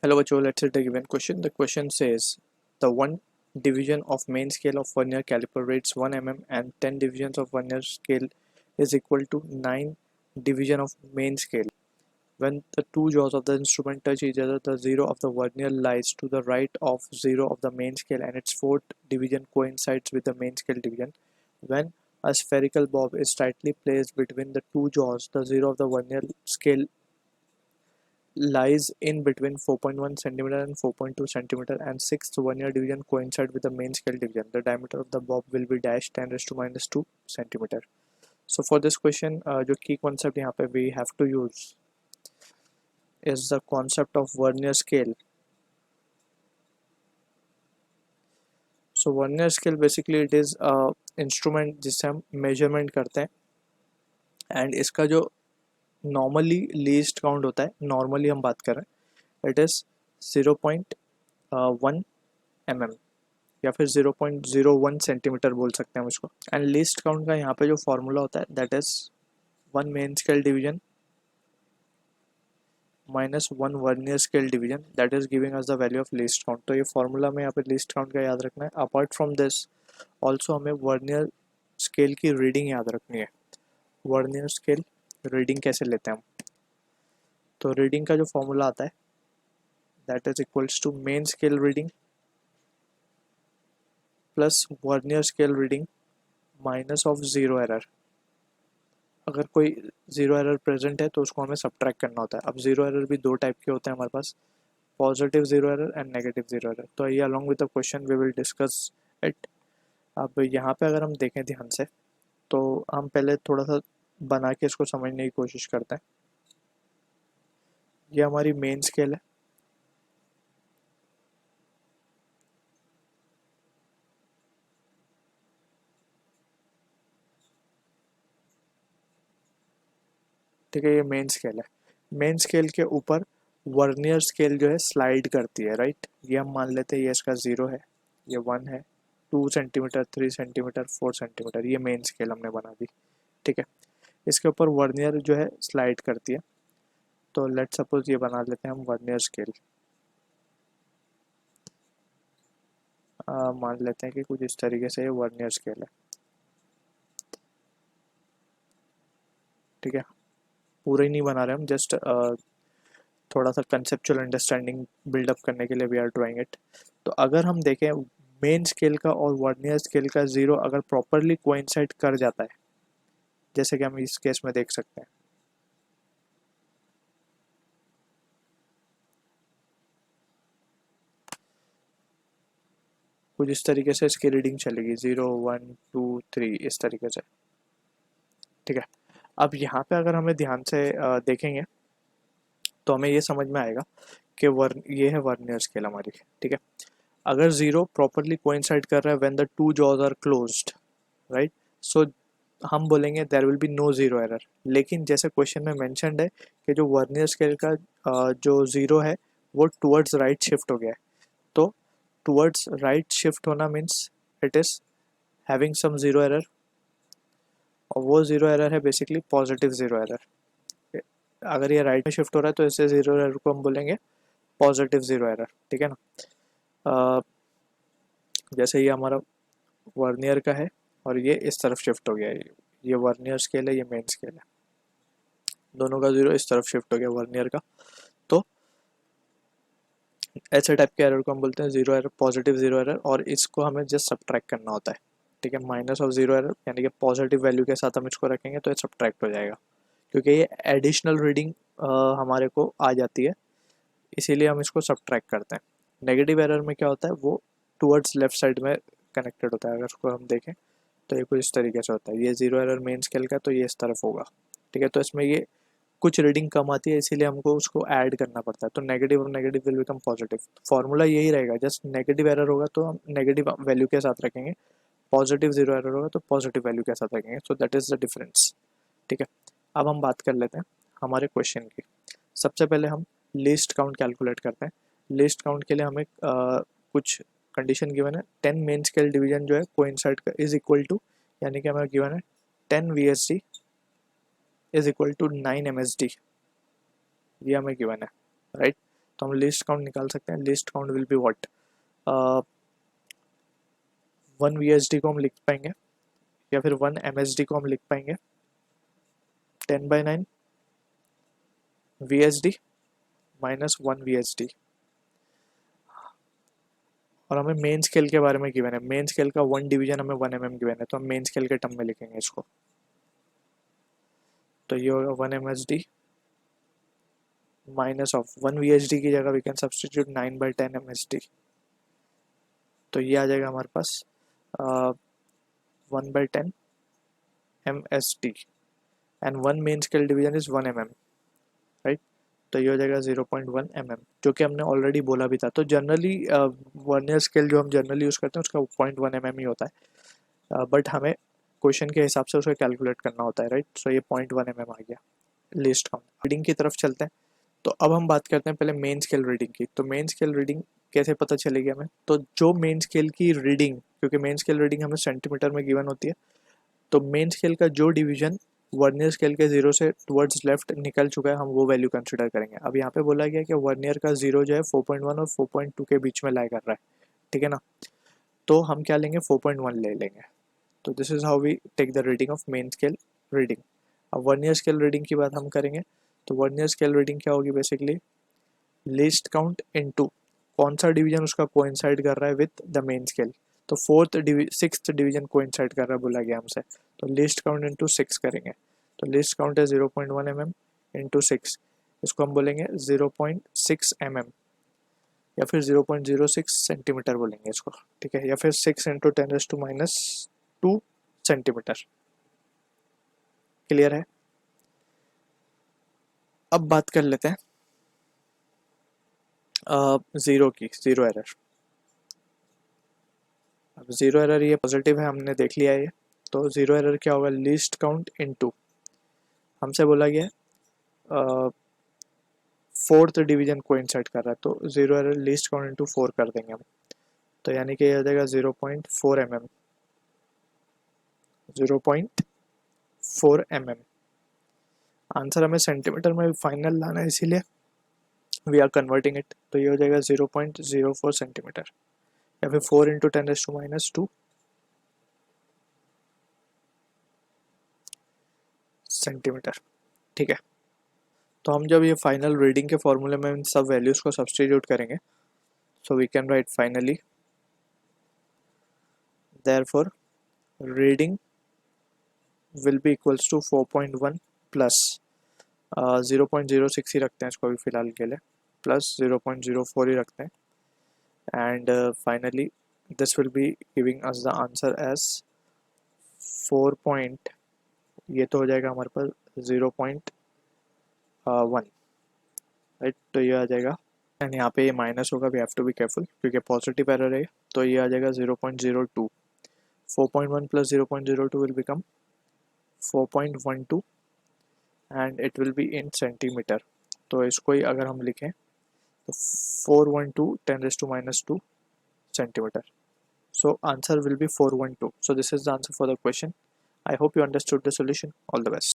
Hello, Bacho. Let's take a given question. The question says the one division of main scale of vernier caliper rates 1 mm and 10 divisions of vernier scale is equal to 9 division of main scale. When the two jaws of the instrument touch each other, the zero of the vernier lies to the right of zero of the main scale and its fourth division coincides with the main scale division. When a spherical bob is tightly placed between the two jaws, the zero of the vernier scale lies in between 4.1 centimeter and 4.2 centimeter and sixth vernier division coincide with the main scale division. The diameter of the bob will be dash 10 raised to minus 2 centimeter. So for this question, जो key concept यहाँ पे we have to use is the concept of vernier scale. So vernier scale basically it is a instrument जिससे हम measurement करते हैं and इसका जो normally least count होता है, normally हम बात कर रहे हैं, it is 0.1 mm या फिर 0.01 सेंटीमीटर बोल सकते हैं हम इसको. एंड लीस्ट काउंट का यहाँ पे जो फॉर्मूला होता है that is 1 main scale division minus 1 vernier scale division that is giving us the value of least count. तो ये फॉर्मूला में यहाँ पे लीस्ट काउंट का याद रखना है. अपार्ट फ्रॉम दिस ऑल्सो हमें वर्नियर स्केल की रीडिंग याद रखनी है. वर्नियर स्केल रीडिंग कैसे लेते हैं हम, तो रीडिंग का जो फॉर्मूला आता है that is equals to main scale reading plus vernier scale reading minus of zero error. अगर कोई ज़ीरो एरर प्रेजेंट है तो उसको हमें सब्ट्रैक्ट करना होता है. अब ज़ीरो एरर भी दो टाइप के होते हैं हमारे पास, positive zero error and negative zero error. तो ये along with the question we will discuss it. अब यहाँ पे अगर हम देखें ध्यान से तो हम पहले थोड़ा सा बना के इसको समझने की कोशिश करते हैं. ये हमारी मेन स्केल है. ठीक है, ये मेन स्केल है. मेन स्केल के ऊपर वर्नियर स्केल जो है स्लाइड करती है, राइट. ये हम मान लेते हैं ये इसका 0 है, ये 1 है, 2 सेंटीमीटर, 3 सेंटीमीटर, 4 सेंटीमीटर, ये मेन स्केल हमने बना दी. ठीक है, इसके ऊपर वर्नियर जो है स्लाइड करती है. तो लेट सपोज ये बना लेते हैं हम वर्नियर स्केल. मान लेते हैं कि कुछ इस तरीके से ये वर्नियर स्केल है. ठीक है, पूरा ही नहीं बना रहे हम, जस्ट थोड़ा सा कंसेप्चुअल अंडरस्टैंडिंग बिल्डअप करने के लिए वी आर ड्राइंग इट. तो अगर हम देखें मेन स्केल का और वर्नियर स्केल का ज़ीरो अगर प्रॉपरली कोइंसाइड कर जाता है, जैसे कि हम इस केस में देख सकते हैं, कुछ इस तरीके से इसकी रीडिंग चलेगी 0 1 2 3 इस तरीके से. ठीक है, अब यहाँ पे अगर हमें ध्यान से देखेंगे तो हमें ये समझ में आएगा कि ये है वर्नियर स्केल हमारी. ठीक है, अगर ज़ीरो प्रॉपरली कोइंसाइड कर रहा है when the two jaws are closed, right, so हम बोलेंगे there will be no zero error. लेकिन जैसे क्वेश्चन में मेंशन्ड है कि जो वर्नियर स्केल का जो ज़ीरो है वो टुवर्ड्स राइट शिफ्ट हो गया है. तो टुवर्ड्स राइट शिफ्ट होना means it is having some zero error, और वो ज़ीरो एरर है बेसिकली पॉजिटिव ज़ीरो एरर. अगर ये राइट में शिफ्ट हो रहा है तो इससे ज़ीरो एरर को हम बोलेंगे पॉजिटिव ज़ीरो एरर. ठीक है ना. जैसे ये हमारा वर्नियर का है और ये इस तरफ शिफ्ट हो गया है, ये वर्नियर स्केल है, ये मेन स्केल है, दोनों का ज़ीरो इस तरफ शिफ्ट हो गया वर्नियर का. तो ऐसे टाइप के एरर को हम बोलते हैं zero error, positive zero error, और इसको हमें जस्ट सब्ट्रैक्ट करना होता है. ठीक है, माइनस ऑफ ज़ीरो एरर यानी कि पॉजिटिव वैल्यू के साथ हम इसको रखेंगे तो ये सब्ट्रैक्ट हो जाएगा, क्योंकि ये एडिशनल रीडिंग हमारे को आ जाती है, इसीलिए हम इसको सब्ट्रैक्ट करते हैं. नेगेटिव एरर में क्या होता है, वो टुवर्ड्स लेफ्ट साइड में कनेक्टेड होता है. अगर उसको हम देखें तो ये कुछ इस तरीके से होता है. ये ज़ीरो एरर मेन स्केल का तो ये इस तरफ होगा. ठीक है, तो इसमें ये कुछ रीडिंग कम आती है, इसीलिए हमको उसको ऐड करना पड़ता है. तो नेगेटिव और negative will become positive. Formula यही रहेगा, जस्ट नेगेटिव एरर होगा तो हम नेगेटिव वैल्यू के साथ रखेंगे, पॉजिटिव ज़ीरो एरर होगा तो पॉजिटिव वैल्यू के साथ रखेंगे. So that is the difference. ठीक है, अब हम बात कर लेते हैं हमारे क्वेश्चन की. सबसे पहले हम लीस्ट काउंट कैलकुलेट करते हैं. लीस्ट काउंट के लिए हमें कुछ कंडीशन गिवन है. 10 मेन स्केल डिवीजन जो है कोइंसाइड का इज इक्वल टू, यानी कि हमें गिवन है 10 VSD is equal to 9 MSD, ये हमें गिवन है, राइट. तो हम लीस्ट काउंट निकाल सकते हैं. Least count will be what, 1 VSD को हम लिख पाएंगे या फिर 1 MSD को हम लिख पाएंगे 10/9 VSD माइनस 1 VSD. और हमें मेन स्केल के बारे में गिवन है. मेन स्केल का 1 डिवीजन हमें 1 mm गिवन है, तो हम मेन स्केल के टर्म में लिखेंगे इसको. तो ये होगा 1 MSD माइनस ऑफ 1 VSD की जगह वी कैन सब्सटीट्यूट 9/10 MSD. तो ये आ जाएगा हमारे पास 1/10 MSD and 1 main scale division is 1 mm, right. तो ये हो जाएगा 0.1 mm, जो कि हमने ऑलरेडी बोला भी था. तो जनरली वर्नियर स्केल जो हम जनरली यूज़ करते हैं उसका 0.1 mm ही होता है, बट हमें क्वेश्चन के हिसाब से उसको कैलकुलेट करना होता है, राइट. सो ये 0.1 mm आ गया. लिस्ट काउंट रीडिंग की तरफ चलते हैं. तो अब हम बात करते हैं पहले मेन स्केल रीडिंग की. तो मेन स्केल रीडिंग कैसे पता चलेगी हमें, तो जो मेन स्केल की रीडिंग, क्योंकि मेन स्केल रीडिंग हमें सेंटीमीटर में गिवन होती है, तो मेन स्केल का जो डिवीजन वर्नियर स्केल के 0 से टुवर्ड्स लेफ्ट निकल चुका है हम वो वैल्यू कंसिडर करेंगे. अब यहाँ पे बोला गया कि वर्नियर का 0 जो है 4.1 और 4.2 के बीच में लाई कर रहा है, ठीक है ना. तो हम क्या लेंगे, 4.1 ले लेंगे. तो this is how we take the reading of main scale reading. अब वर्नियर स्केल रीडिंग की बात हम करेंगे. तो वर्नियर स्केल रीडिंग क्या होगी, बेसिकली लीस्ट काउंट इनटू कौन सा डिवीजन उसका कोइंसाइड कर रहा है विद द मेन स्केल. तो सिक्स्थ डिवीजन कोइंसाइड कर रहा है बोला गया हमसे, तो लीस्ट काउंट इनटू 6 करेंगे. तो लीस्ट काउंट है 0.1 mm इंटू 6, इसको हम बोलेंगे 0.6 mm या फिर 0.06 सेंटीमीटर बोलेंगे इसको, ठीक है, या फिर 6 इंटू 10⁻²² सेंटीमीटर. क्लियर है. अब बात कर लेते हैं ज़ीरो की, ज़ीरो एरर. अब ज़ीरो एरर ये पॉजिटिव है, हमने देख लिया ये. तो ज़ीरो एरर क्या होगा, लीस्ट काउंट इनटू, हमसे बोला गया फोर्थ डिवीजन कोइंसाइड कर रहा है, तो zero error least count into 4 कर देंगे हम. तो यानी कि ये हो जाएगा 0.4 mm, 0.4 mm. आंसर हमें सेंटीमीटर में फाइनल लाना है, इसीलिए वी आर कन्वर्टिंग इट. तो ये हो जाएगा 0.04 सेंटीमीटर या फिर 4 इंटू 10⁻²² सेंटीमीटर, ठीक है. तो हम जब ये फाइनल रीडिंग के फॉर्मूले में इन सब वैल्यूज़ को सब्सटीट्यूट करेंगे, so we can write finally therefore reading will be equals to 4.1 plus 0.06 ही रखते हैं इसको अभी फ़िलहाल के लिए, प्लस 0.04 ही रखते हैं. And finally this will be giving us the answer as 4. ये तो हो जाएगा हमारे पास 0.1, राइट. तो ये आ जाएगा, एंड यहाँ पे ये माइनस होगा, we have to be careful क्योंकि पॉजिटिव एरर है. तो ये आ जाएगा 0.02. 4.1 plus 0.02 will become 4.12 and it will be in centimetre. तो इसको ही अगर हम लिखें तो 412 10⁻² centimetre. So answer will be 412. So this is the answer for the question. I hope you understood the solution. All the best.